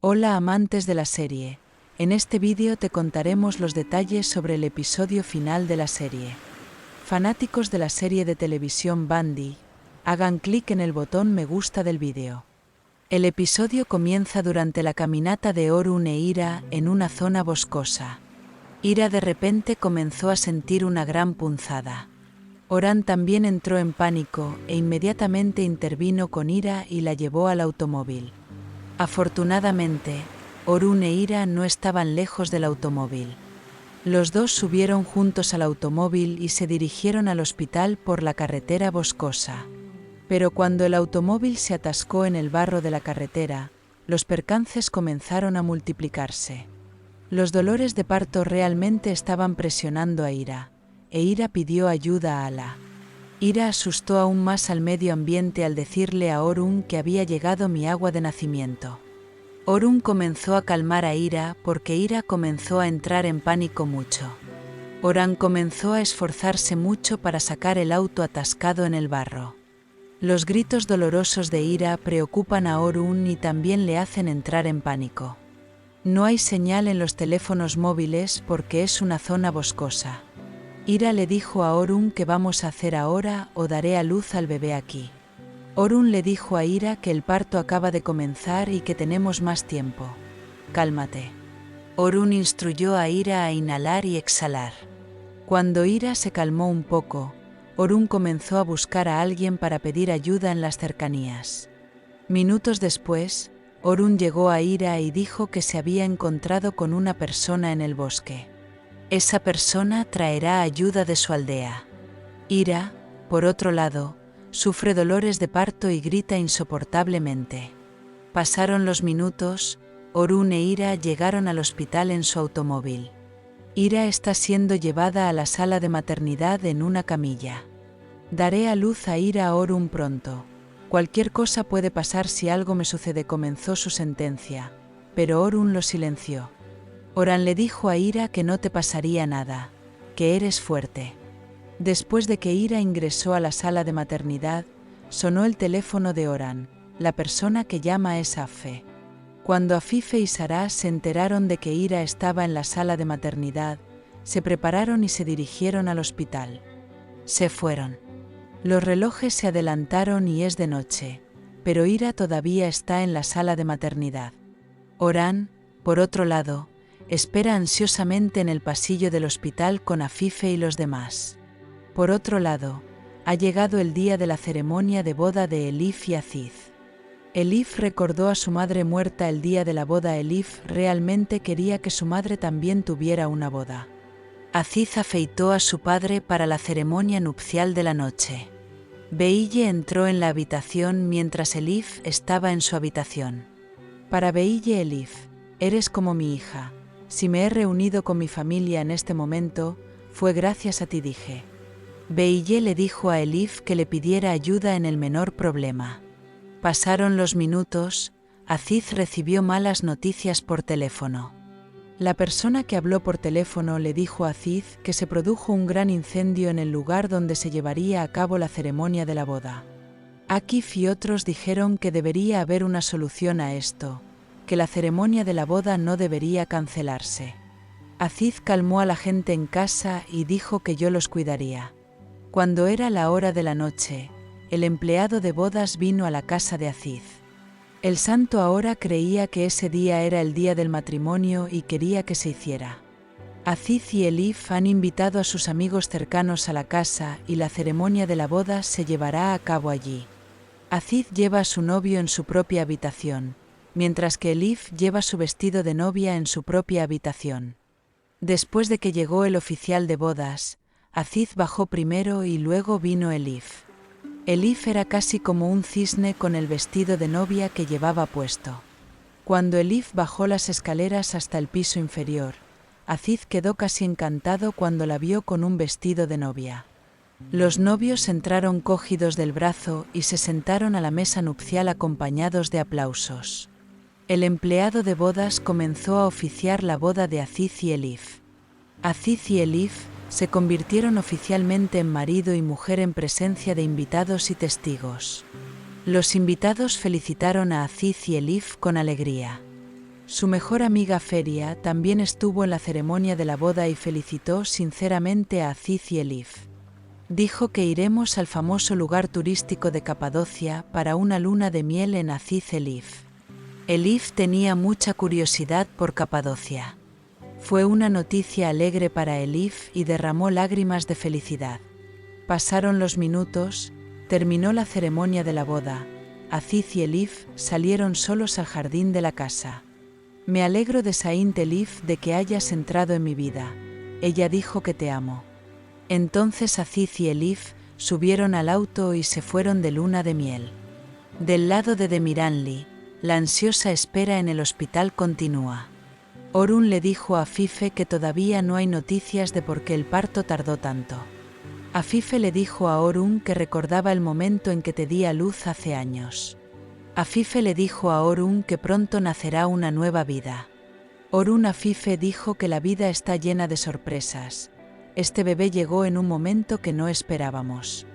Hola amantes de la serie, en este vídeo te contaremos los detalles sobre el episodio final de la serie. Fanáticos de la serie de televisión Bandy, hagan clic en el botón me gusta del vídeo. El episodio comienza durante la caminata de Orun e Ira en una zona boscosa. Ira de repente comenzó a sentir una gran punzada. Oran también entró en pánico e inmediatamente intervino con Ira y la llevó al automóvil. Afortunadamente, Orun e Ira no estaban lejos del automóvil. Los dos subieron juntos al automóvil y se dirigieron al hospital por la carretera boscosa. Pero cuando el automóvil se atascó en el barro de la carretera, los percances comenzaron a multiplicarse. Los dolores de parto realmente estaban presionando a Ira, e Ira pidió ayuda a Allah. Ira asustó aún más al medio ambiente al decirle a Orun que había llegado mi agua de nacimiento. Orun comenzó a calmar a Ira porque Ira comenzó a entrar en pánico mucho. Oran comenzó a esforzarse mucho para sacar el auto atascado en el barro. Los gritos dolorosos de Ira preocupan a Orun y también le hacen entrar en pánico. No hay señal en los teléfonos móviles porque es una zona boscosa. Ira le dijo a Orun qué vamos a hacer ahora o daré a luz al bebé aquí. Orun le dijo a Ira que el parto acaba de comenzar y que tenemos más tiempo. Cálmate. Orun instruyó a Ira a inhalar y exhalar. Cuando Ira se calmó un poco, Orun comenzó a buscar a alguien para pedir ayuda en las cercanías. Minutos después, Orun llegó a Ira y dijo que se había encontrado con una persona en el bosque. Esa persona traerá ayuda de su aldea. Ira, por otro lado, sufre dolores de parto y grita insoportablemente. Pasaron los minutos, Orun e Ira llegaron al hospital en su automóvil. Ira está siendo llevada a la sala de maternidad en una camilla. Daré a luz a Ira a Orun pronto. Cualquier cosa puede pasar si algo me sucede, comenzó su sentencia, pero Orun lo silenció. Oran le dijo a Ira que no te pasaría nada, que eres fuerte. Después de que Ira ingresó a la sala de maternidad, sonó el teléfono de Oran, la persona que llama es Afife. Cuando Afife y Sarah se enteraron de que Ira estaba en la sala de maternidad, se prepararon y se dirigieron al hospital. Se fueron. Los relojes se adelantaron y es de noche, pero Ira todavía está en la sala de maternidad. Oran, por otro lado, espera ansiosamente en el pasillo del hospital con Afife y los demás. Por otro lado, ha llegado el día de la ceremonia de boda de Elif y Aziz. Elif recordó a su madre muerta el día de la boda. Elif realmente quería que su madre también tuviera una boda. Aziz afeitó a su padre para la ceremonia nupcial de la noche. Beille entró en la habitación mientras Elif estaba en su habitación. Para Beille, Elif, eres como mi hija. Si me he reunido con mi familia en este momento, fue gracias a ti, dije. Beille le dijo a Elif que le pidiera ayuda en el menor problema. Pasaron los minutos, Aziz recibió malas noticias por teléfono. La persona que habló por teléfono le dijo a Aziz que se produjo un gran incendio en el lugar donde se llevaría a cabo la ceremonia de la boda. Akif y otros dijeron que debería haber una solución a esto, que la ceremonia de la boda no debería cancelarse. Aziz calmó a la gente en casa y dijo que yo los cuidaría. Cuando era la hora de la noche, el empleado de bodas vino a la casa de Aziz. El santo ahora creía que ese día era el día del matrimonio y quería que se hiciera. Aziz y Elif han invitado a sus amigos cercanos a la casa y la ceremonia de la boda se llevará a cabo allí. Aziz lleva a su novio en su propia habitación, mientras que Elif lleva su vestido de novia en su propia habitación. Después de que llegó el oficial de bodas, Aziz bajó primero y luego vino Elif. Elif era casi como un cisne con el vestido de novia que llevaba puesto. Cuando Elif bajó las escaleras hasta el piso inferior, Aziz quedó casi encantado cuando la vio con un vestido de novia. Los novios entraron cogidos del brazo y se sentaron a la mesa nupcial acompañados de aplausos. El empleado de bodas comenzó a oficiar la boda de Aziz y Elif. Aziz y Elif se convirtieron oficialmente en marido y mujer en presencia de invitados y testigos. Los invitados felicitaron a Aziz y Elif con alegría. Su mejor amiga Feria también estuvo en la ceremonia de la boda y felicitó sinceramente a Aziz y Elif. Dijo que iremos al famoso lugar turístico de Capadocia para una luna de miel en Aziz Elif. Elif tenía mucha curiosidad por Capadocia. Fue una noticia alegre para Elif y derramó lágrimas de felicidad. Pasaron los minutos, terminó la ceremonia de la boda. Aziz y Elif salieron solos al jardín de la casa. Me alegro de Saint Elif de que hayas entrado en mi vida. Ella dijo que te amo. Entonces Aziz y Elif subieron al auto y se fueron de luna de miel. Del lado de Demiranli, la ansiosa espera en el hospital continúa. Orun le dijo a Afife que todavía no hay noticias de por qué el parto tardó tanto. Afife le dijo a Orun que recordaba el momento en que te di a luz hace años. Afife le dijo a Orun que pronto nacerá una nueva vida. Orun Afife dijo que la vida está llena de sorpresas. Este bebé llegó en un momento que no esperábamos.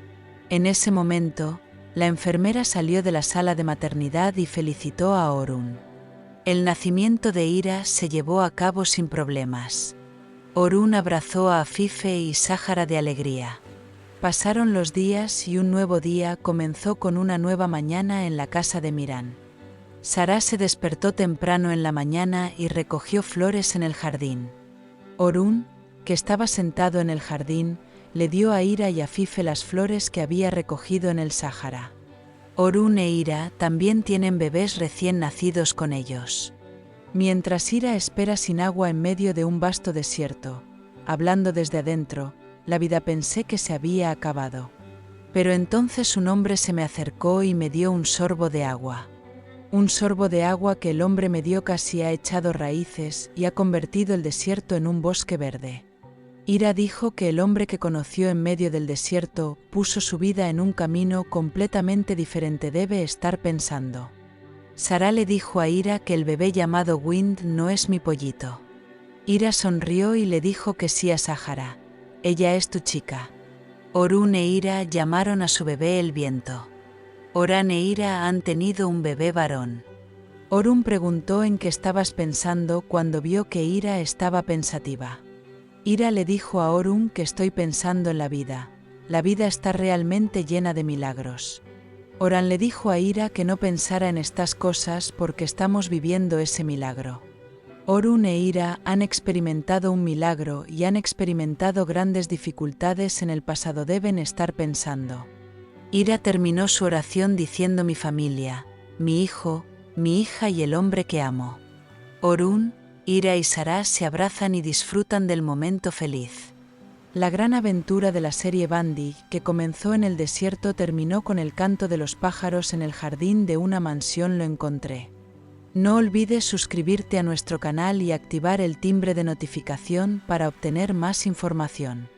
En ese momento, la enfermera salió de la sala de maternidad y felicitó a Orun. El nacimiento de Ira se llevó a cabo sin problemas. Orun abrazó a Afife y Sahara de alegría. Pasaron los días y un nuevo día comenzó con una nueva mañana en la casa de Miran. Sarah se despertó temprano en la mañana y recogió flores en el jardín. Orun, que estaba sentado en el jardín, le dio a Ira y Afife las flores que había recogido en el Sáhara. Orun e Ira también tienen bebés recién nacidos con ellos. Mientras Ira espera sin agua en medio de un vasto desierto, hablando desde adentro, la vida pensé que se había acabado. Pero entonces un hombre se me acercó y me dio un sorbo de agua. Un sorbo de agua que el hombre me dio casi ha echado raíces y ha convertido el desierto en un bosque verde. Ira dijo que el hombre que conoció en medio del desierto puso su vida en un camino completamente diferente. Debe estar pensando. Sarah le dijo a Ira que el bebé llamado Wind no es mi pollito. Ira sonrió y le dijo que sí a Sahara. Ella es tu chica. Orun e Ira llamaron a su bebé el viento. Orán e Ira han tenido un bebé varón. Orun preguntó en qué estabas pensando cuando vio que Ira estaba pensativa. Ira le dijo a Orun que estoy pensando en la vida. La vida está realmente llena de milagros. Orán le dijo a Ira que no pensara en estas cosas porque estamos viviendo ese milagro. Orun e Ira han experimentado un milagro y han experimentado grandes dificultades en el pasado. Deben estar pensando. Ira terminó su oración diciendo mi familia, mi hijo, mi hija y el hombre que amo. Orun, Ira y Sarah se abrazan y disfrutan del momento feliz. La gran aventura de la serie Bandi, que comenzó en el desierto, terminó con el canto de los pájaros en el jardín de una mansión. Lo encontré. No olvides suscribirte a nuestro canal y activar el timbre de notificación para obtener más información.